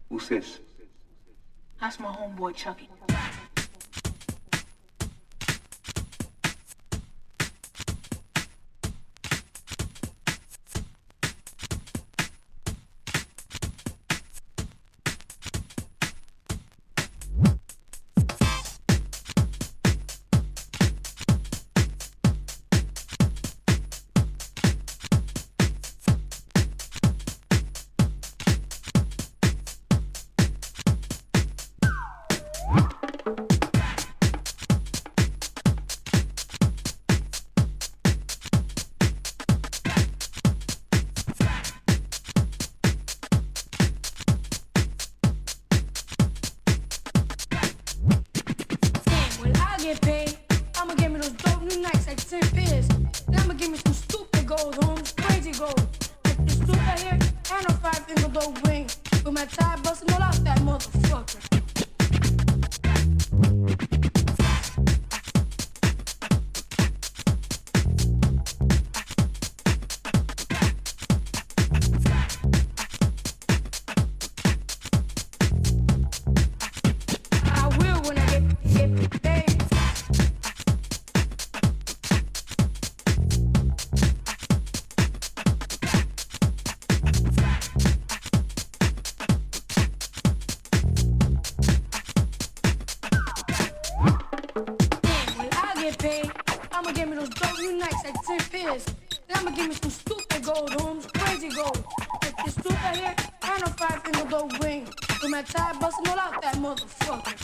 Who's this? That's my homeboy Chucky. Get paid, I'ma give me those dope new nights like 10 pairs. Then I'ma give me some stupid gold, homes, crazy gold. Like this stupid hair and a 5-finger gold ring. With my tie busting all out that motherfucker. I will when I get paid. Paid. I'ma give me those dope new nights like 10 pairs. Then I'ma give me some stupid gold, homes, crazy gold. Like this stupid hair and a 5-finger gold ring. With my tie busting all out that motherfucker.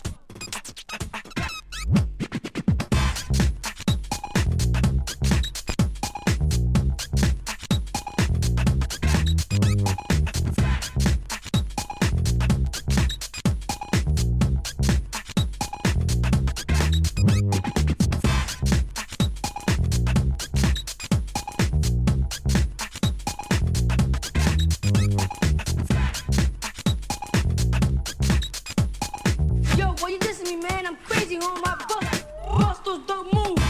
Yo, boy, you dissing me, man? I'm crazy on my bust those dope moves.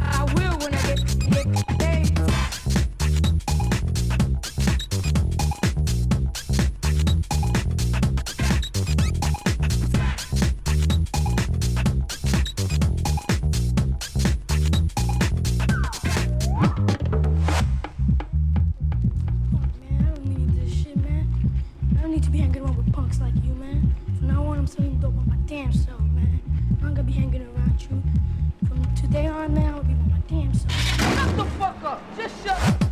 I will when I get paid. Man, I don't need this shit, man. I don't need to be hanging around with punks like you, man. From now on, I'm selling dope on my damn self, man. I'm not gonna be hanging around you. From today on, man, I'll be on my damn self. Shut the fuck up! Just shut up!